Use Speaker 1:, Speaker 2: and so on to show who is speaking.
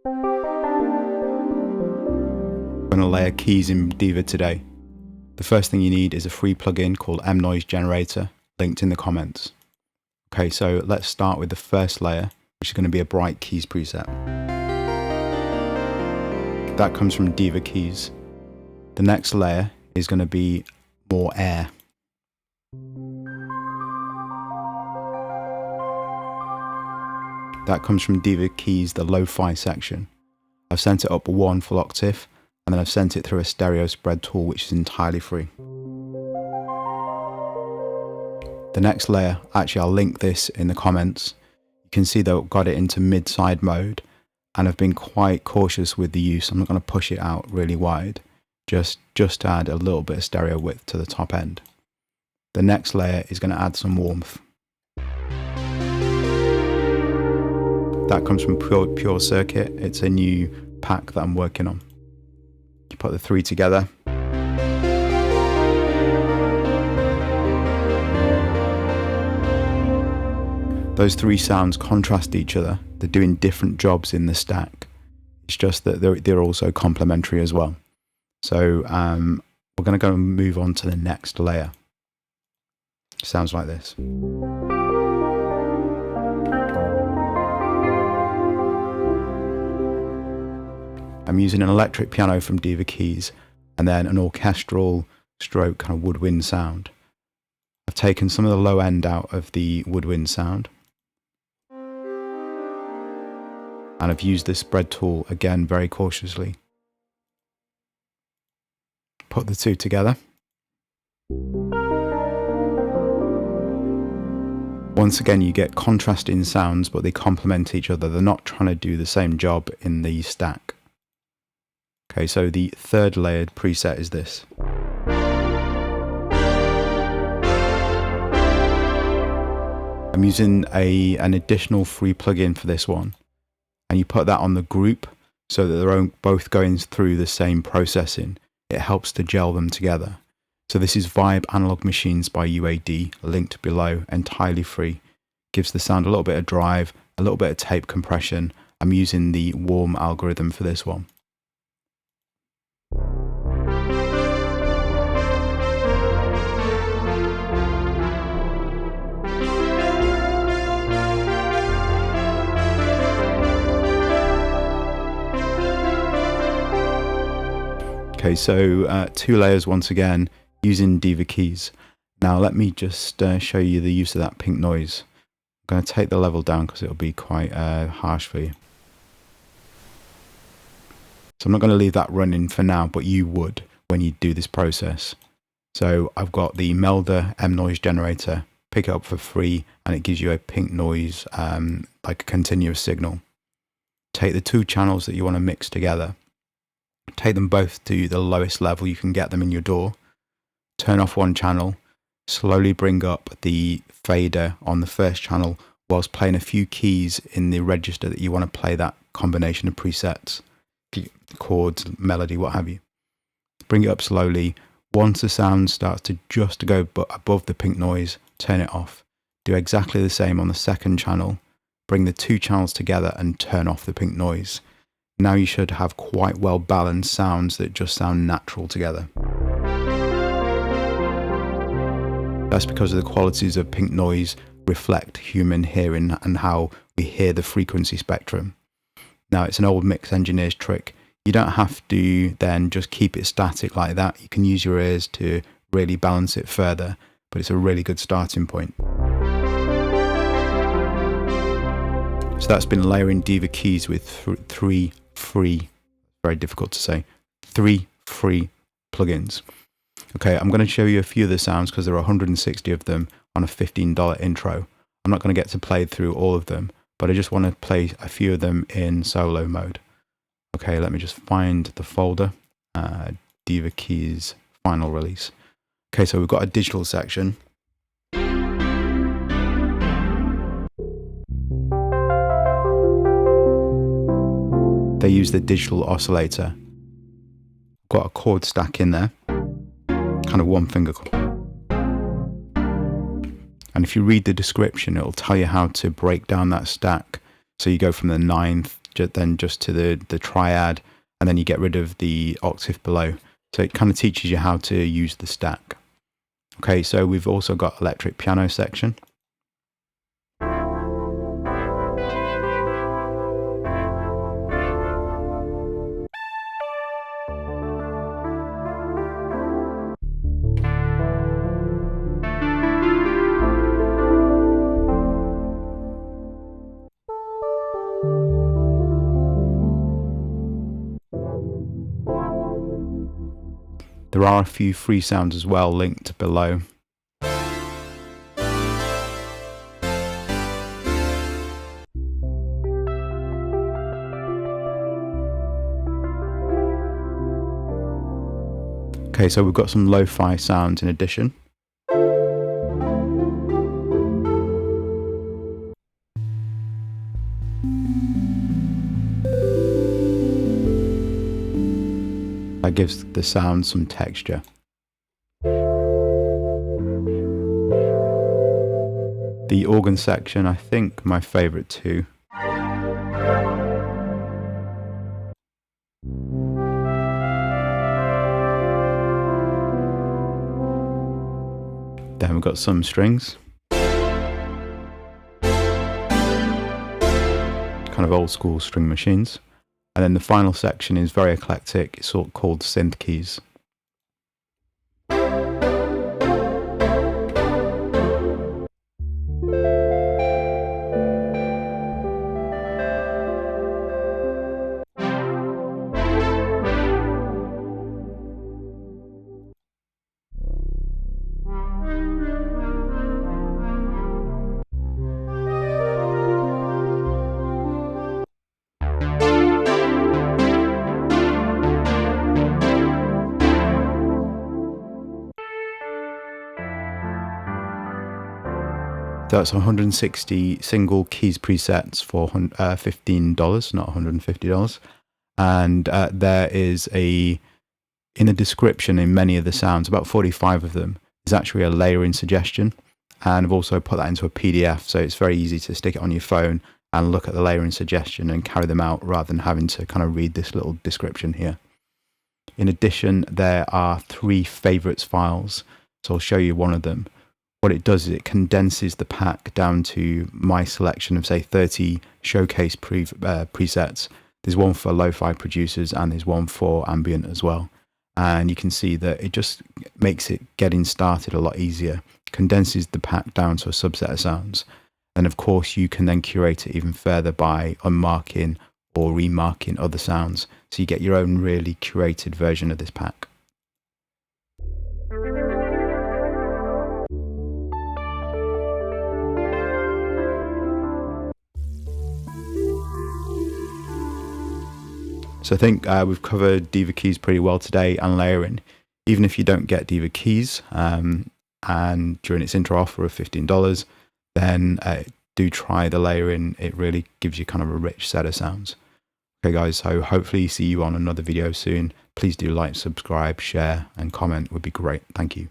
Speaker 1: I'm going to layer keys in Diva today. The first thing you need is a free plugin called MNoiseGenerator, linked in the comments. Okay, so let's start with the first layer, which is going to be a bright keys preset. That comes from Diva Keys. The next layer is going to be more air. That comes from Diva Keys, the lo-fi section. I've sent it up one full octave, and then I've sent it through a stereo spread tool, which is entirely free. The next layer, actually I'll link this in the comments. You can see that I've got it into mid-side mode, and I've been quite cautious with the use. I'm not going to push it out really wide, just to add a little bit of stereo width to the top end. The next layer is going to add some warmth. That comes from Pure Circuit. It's a new pack that I'm working on. You put the three together. Those three sounds contrast each other. They're doing different jobs in the stack. It's just that they're also complementary as well. So we're going to go and move on to the next layer. Sounds like this. I'm using an electric piano from Diva Keys and then an orchestral stroke kind of woodwind sound. I've taken some of the low end out of the woodwind sound. And I've used this spread tool again very cautiously. Put the two together. Once again, you get contrasting sounds, but they complement each other. They're not trying to do the same job in the stack. Okay, so the third layered preset is this. I'm using an additional free plugin for this one, and you put that on the group so that they're both going through the same processing. It helps to gel them together. So this is Vibe Analog Machines by UAD, linked below, entirely free. Gives the sound a little bit of drive, a little bit of tape compression. I'm using the warm algorithm for this one. Okay, so 2 layers once again, using Diva Keys. Now let me just show you the use of that pink noise. I'm going to take the level down because it'll be quite harsh for you. So I'm not going to leave that running for now, but you would when you do this process. So I've got the Melder MNoiseGenerator, pick it up for free, and it gives you a pink noise, like a continuous signal. Take the 2 channels that you want to mix together. Take them both to the lowest level you can get them in your DAW. Turn off one channel. Slowly bring up the fader on the first channel whilst playing a few keys in the register that you want to play that combination of presets, chords, melody, what have you. Bring it up slowly. Once the sound starts to just go above the pink noise, turn it off. Do exactly the same on the second channel. Bring the 2 channels together and turn off the pink noise. Now you should have quite well balanced sounds that just sound natural together. That's because of the qualities of pink noise reflect human hearing and how we hear the frequency spectrum. Now it's an old mix engineer's trick. You don't have to then just keep it static like that. You can use your ears to really balance it further, but it's a really good starting point. So that's been layering Diva Keys with 3 free, very difficult to say, 3 free plugins. Okay, I'm going to show you a few of the sounds because there are 160 of them on a $15 intro. I'm not going to get to play through all of them, but I just want to play a few of them in solo mode. Okay, let me just find the folder, Diva Keys final release. Okay, so we've got a digital section. They use the digital oscillator. Got a chord stack in there, kind of one finger chord. And if you read the description, it'll tell you how to break down that stack. So you go from the 9th then just to the triad, and then you get rid of the octave below. So it kind of teaches you how to use the stack. Okay, so we've also got electric piano section. There are a few free sounds as well linked below. Okay, so we've got some lo-fi sounds in addition. That gives the sound some texture. The organ section, I think my favourite too. Then we've got some strings. Kind of old school string machines. And then the final section is very eclectic. It's all called Synth Keys. That's 160 single keys presets for $15, not $150. And there is in the description in many of the sounds, about 45 of them, is actually a layering suggestion. And I've also put that into a PDF, so it's very easy to stick it on your phone and look at the layering suggestion and carry them out rather than having to kind of read this little description here. In addition, there are 3 favorites files, so I'll show you one of them. What it does is it condenses the pack down to my selection of, say, 30 showcase presets. There's one for lo-fi producers and there's one for ambient as well. And you can see that it just makes it getting started a lot easier. Condenses the pack down to a subset of sounds. And of course, you can then curate it even further by unmarking or remarking other sounds. So you get your own really curated version of this pack. So I think we've covered Diva Keys pretty well today and layering. Even if you don't get Diva Keys and during its intro offer of $15, then do try the layering. It really gives you kind of a rich set of sounds. Okay guys, so hopefully see you on another video soon. Please do like, subscribe, share and comment would be great. Thank you.